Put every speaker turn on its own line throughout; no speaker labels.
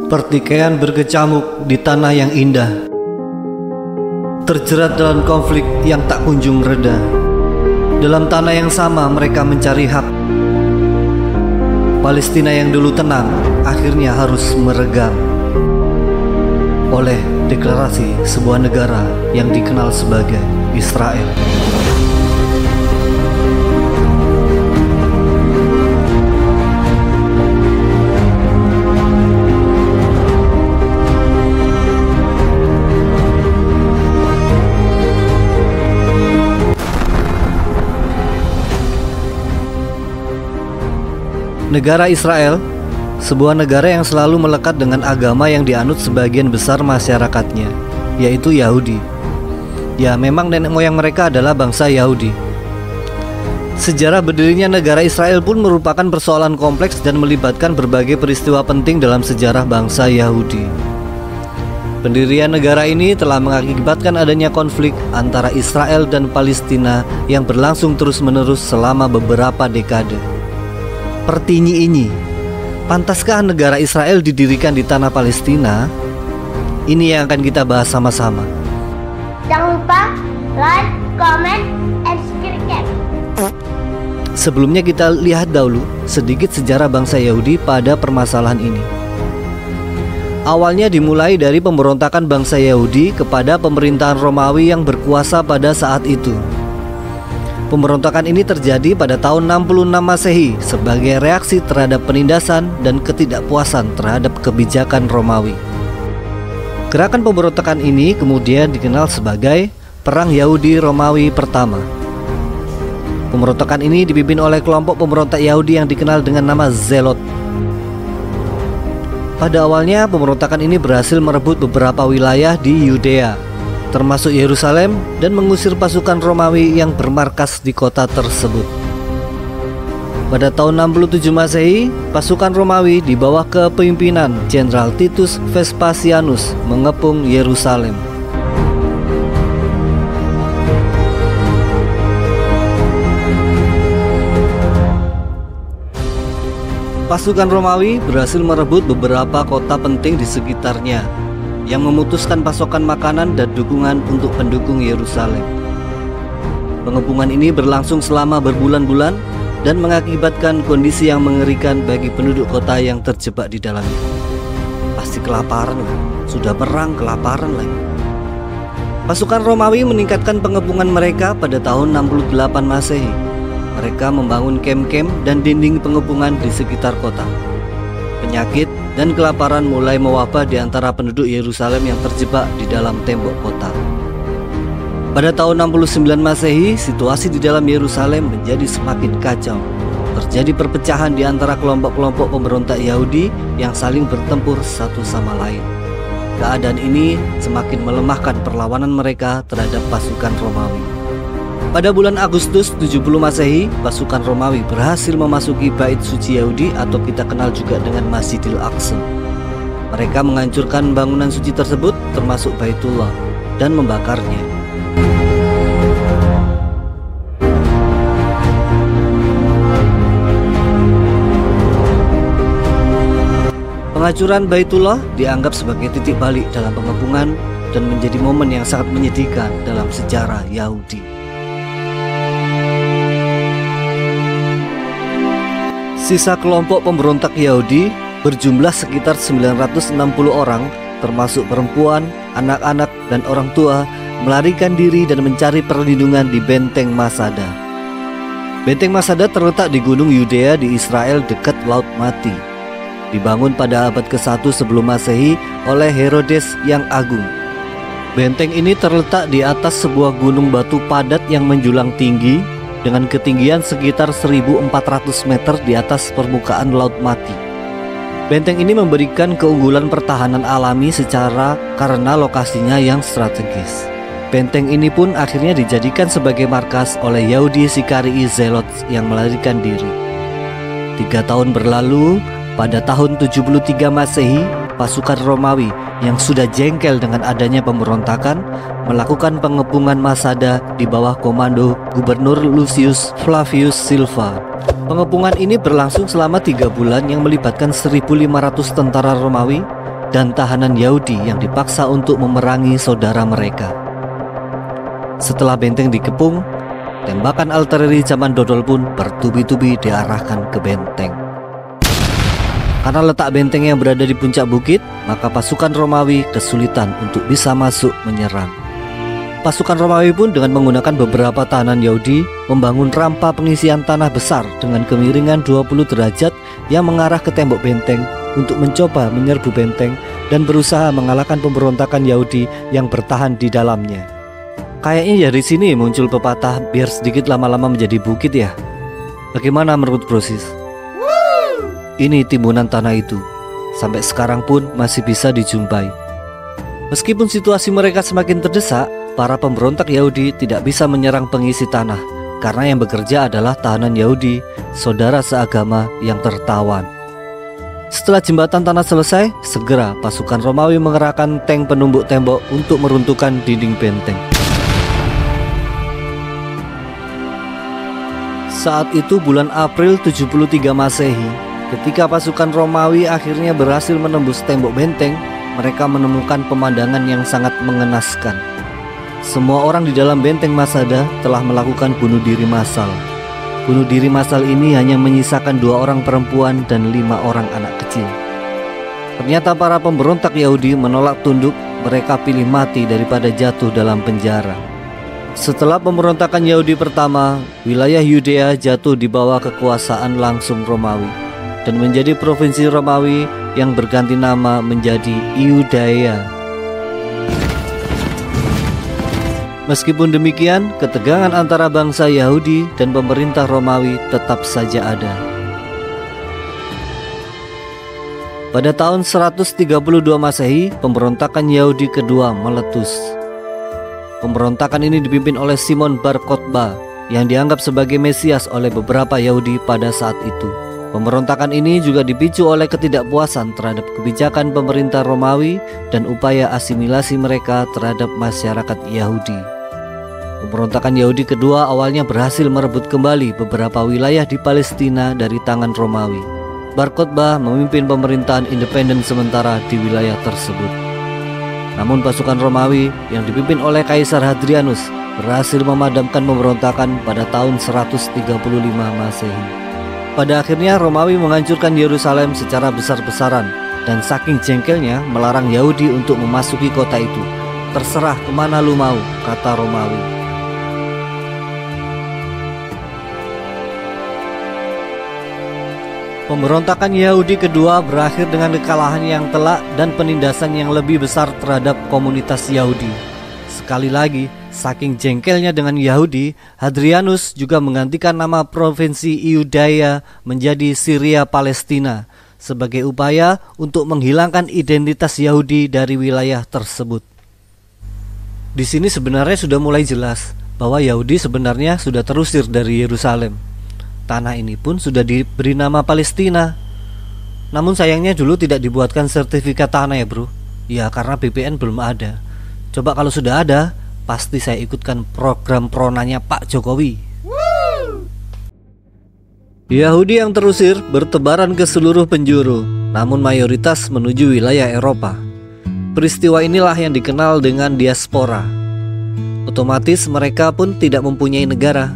Pertikaian berkecamuk di tanah yang indah, terjerat dalam konflik yang tak kunjung reda. Dalam tanah yang sama mereka mencari hak. Palestina yang dulu tenang akhirnya harus meregang oleh deklarasi sebuah negara yang dikenal sebagai Israel. Negara Israel, sebuah negara yang selalu melekat dengan agama yang dianut sebagian besar masyarakatnya, yaitu Yahudi. Ya, memang nenek moyang mereka adalah bangsa Yahudi. Sejarah berdirinya negara Israel pun merupakan persoalan kompleks dan melibatkan berbagai peristiwa penting dalam sejarah bangsa Yahudi. Pendirian negara ini telah mengakibatkan adanya konflik antara Israel dan Palestina yang berlangsung terus-menerus selama beberapa dekade. Pertinyi, pantaskah negara Israel didirikan di tanah Palestina? Ini yang akan kita bahas sama-sama.
Jangan lupa like, comment, and subscribe.
Sebelumnya kita lihat dahulu sedikit sejarah bangsa Yahudi pada permasalahan ini. Awalnya dimulai dari pemberontakan bangsa Yahudi kepada pemerintahan Romawi yang berkuasa pada saat itu. Pemberontakan ini terjadi pada tahun 66 Masehi sebagai reaksi terhadap penindasan dan ketidakpuasan terhadap kebijakan Romawi. Gerakan pemberontakan ini kemudian dikenal sebagai Perang Yahudi Romawi Pertama. Pemberontakan ini dipimpin oleh kelompok pemberontak Yahudi yang dikenal dengan nama Zelot. Pada awalnya pemberontakan ini berhasil merebut beberapa wilayah di Yudea, termasuk Yerusalem, dan mengusir pasukan Romawi yang bermarkas di kota tersebut. Pada tahun 67 Masehi, pasukan Romawi di bawah kepemimpinan Jenderal Titus Vespasianus mengepung Yerusalem. Pasukan Romawi berhasil merebut beberapa kota penting di sekitarnya, yang memutuskan pasokan makanan dan dukungan untuk pendukung Yerusalem. Pengepungan ini berlangsung selama berbulan-bulan dan mengakibatkan kondisi yang mengerikan bagi penduduk kota yang terjebak di dalamnya. Pasti kelaparan, sudah perang kelaparan lagi. Pasukan Romawi meningkatkan pengepungan mereka pada tahun 68 Masehi. Mereka membangun kem-kem dan dinding pengepungan di sekitar kota. Penyakit dan kelaparan mulai mewabah di antara penduduk Yerusalem yang terjebak di dalam tembok kota. Pada tahun 69 Masehi, situasi di dalam Yerusalem menjadi semakin kacau. Terjadi perpecahan di antara kelompok-kelompok pemberontak Yahudi yang saling bertempur satu sama lain. Keadaan ini semakin melemahkan perlawanan mereka terhadap pasukan Romawi. Pada bulan Agustus 70 Masehi, pasukan Romawi berhasil memasuki Bait Suci Yahudi atau kita kenal juga dengan Masjidil Aqsa. Mereka menghancurkan bangunan suci tersebut termasuk Baitullah dan membakarnya. Penghancuran Baitullah dianggap sebagai titik balik dalam pengepungan dan menjadi momen yang sangat menyedihkan dalam sejarah Yahudi. Sisa kelompok pemberontak Yahudi berjumlah sekitar 960 orang, termasuk perempuan, anak-anak, dan orang tua, melarikan diri dan mencari perlindungan di Benteng Masada. Benteng Masada terletak di Gunung Yudea di Israel dekat Laut Mati. Dibangun pada abad ke-1 sebelum Masehi oleh Herodes yang Agung. Benteng ini terletak di atas sebuah gunung batu padat yang menjulang tinggi dengan ketinggian sekitar 1.400 meter di atas permukaan Laut Mati. Benteng ini memberikan keunggulan pertahanan alami karena lokasinya yang strategis. Benteng ini pun akhirnya dijadikan sebagai markas oleh Yahudi Sikarii Zelot yang melarikan diri. 3 tahun berlalu, Pada tahun 73 Masehi, pasukan Romawi yang sudah jengkel dengan adanya pemberontakan melakukan pengepungan Masada di bawah komando Gubernur Lucius Flavius Silva. Pengepungan ini berlangsung selama 3 bulan yang melibatkan 1.500 tentara Romawi dan tahanan Yahudi yang dipaksa untuk memerangi saudara mereka. Setelah benteng dikepung, tembakan artileri zaman dodol pun bertubi-tubi diarahkan ke benteng. Karena letak benteng yang berada di puncak bukit, maka pasukan Romawi kesulitan untuk bisa masuk menyerang. Pasukan Romawi pun dengan menggunakan beberapa tahanan Yahudi membangun rampa pengisian tanah besar dengan kemiringan 20 derajat yang mengarah ke tembok benteng untuk mencoba menyerbu benteng dan berusaha mengalahkan pemberontakan Yahudi yang bertahan di dalamnya. Kayaknya dari sini muncul pepatah biar sedikit lama-lama menjadi bukit ya. Bagaimana menurut Brosis? Ini timbunan tanah itu. Sampai sekarang pun masih bisa dijumpai. Meskipun situasi mereka semakin terdesak, para pemberontak Yahudi tidak bisa menyerang pengisi tanah karena yang bekerja adalah tahanan Yahudi, saudara seagama yang tertawan. Setelah jembatan tanah selesai, segera pasukan Romawi mengerahkan tank penumbuk tembok untuk meruntuhkan dinding benteng. Saat itu bulan April 73 Masehi, ketika pasukan Romawi akhirnya berhasil menembus tembok benteng, mereka menemukan pemandangan yang sangat mengenaskan. Semua orang di dalam benteng Masada telah melakukan bunuh diri massal. Bunuh diri massal ini hanya menyisakan 2 orang perempuan dan 5 orang anak kecil. Ternyata para pemberontak Yahudi menolak tunduk, mereka pilih mati daripada jatuh dalam penjara. Setelah pemberontakan Yahudi pertama, wilayah Yudea jatuh di bawah kekuasaan langsung Romawi dan menjadi provinsi Romawi yang berganti nama menjadi Iudaea. Meskipun demikian, ketegangan antara bangsa Yahudi dan pemerintah Romawi tetap saja ada. Pada tahun 132 Masehi, pemberontakan Yahudi kedua meletus. Pemberontakan ini dipimpin oleh Simon Bar Kokhba yang dianggap sebagai Mesias oleh beberapa Yahudi pada saat itu. Pemberontakan ini juga dipicu oleh ketidakpuasan terhadap kebijakan pemerintah Romawi dan upaya asimilasi mereka terhadap masyarakat Yahudi. Pemberontakan Yahudi kedua awalnya berhasil merebut kembali beberapa wilayah di Palestina dari tangan Romawi. Bar Kokhba memimpin pemerintahan independen sementara di wilayah tersebut. Namun pasukan Romawi yang dipimpin oleh Kaisar Hadrianus berhasil memadamkan pemberontakan pada tahun 135 Masehi. Pada akhirnya Romawi menghancurkan Yerusalem secara besar-besaran dan saking jengkelnya melarang Yahudi untuk memasuki kota itu. Terserah kemana lu mau, kata Romawi. Pemberontakan Yahudi kedua berakhir dengan kekalahan yang telak dan penindasan yang lebih besar terhadap komunitas Yahudi. Sekali lagi, saking jengkelnya dengan Yahudi, Hadrianus juga menggantikan nama provinsi Iudaea menjadi Syria Palestina sebagai upaya untuk menghilangkan identitas Yahudi dari wilayah tersebut. Di sini sebenarnya sudah mulai jelas bahwa Yahudi sebenarnya sudah terusir dari Yerusalem. Tanah ini pun sudah diberi nama Palestina. Namun sayangnya dulu tidak dibuatkan sertifikat tanah ya bro. Ya karena BPN belum ada. Coba kalau sudah ada, pasti saya ikutkan program pronanya Pak Jokowi. Yahudi yang terusir bertebaran ke seluruh penjuru, namun mayoritas menuju wilayah Eropa. Peristiwa inilah yang dikenal dengan diaspora. Otomatis mereka pun tidak mempunyai negara.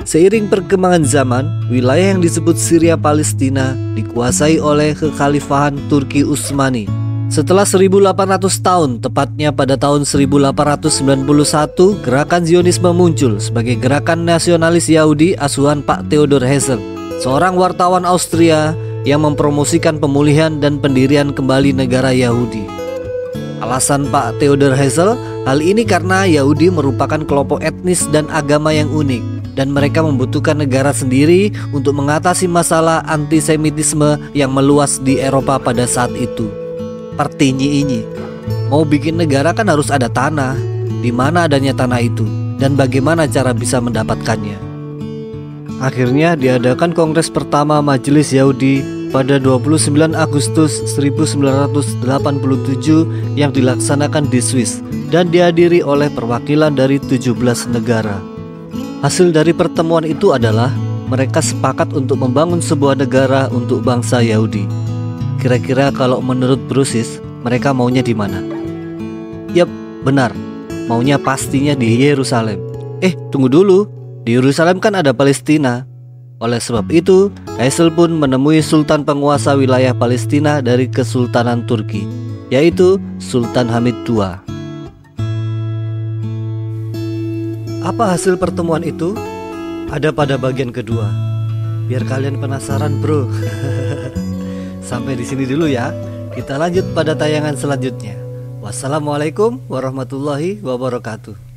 Seiring perkembangan zaman, wilayah yang disebut Syria Palestina dikuasai oleh kekhalifahan Turki Utsmani. Setelah 1800 tahun, tepatnya pada tahun 1891, gerakan Zionisme muncul sebagai gerakan nasionalis Yahudi asuhan Pak Theodor Herzl, seorang wartawan Austria yang mempromosikan pemulihan dan pendirian kembali negara Yahudi. Alasan Pak Theodor Herzl, hal ini karena Yahudi merupakan kelompok etnis dan agama yang unik, dan mereka membutuhkan negara sendiri untuk mengatasi masalah antisemitisme yang meluas di Eropa pada saat itu. Pertinyi ini, mau bikin negara kan harus ada tanah. Di mana adanya tanah itu dan bagaimana cara bisa mendapatkannya? Akhirnya diadakan kongres pertama Majelis Yahudi pada 29 Agustus 1987 yang dilaksanakan di Swiss dan dihadiri oleh perwakilan dari 17 negara. Hasil dari pertemuan itu adalah mereka sepakat untuk membangun sebuah negara untuk bangsa Yahudi. Kira-kira kalau menurut Brusis, mereka maunya di mana? Yap, benar. Maunya pastinya di Yerusalem. Tunggu dulu. Di Yerusalem kan ada Palestina. Oleh sebab itu, Kaisel pun menemui sultan penguasa wilayah Palestina dari Kesultanan Turki, yaitu Sultan Hamid II. Apa hasil pertemuan itu? Ada pada bagian kedua. Biar kalian penasaran, bro. Sampai di sini dulu ya. Kita lanjut pada tayangan selanjutnya. Wassalamualaikum warahmatullahi wabarakatuh.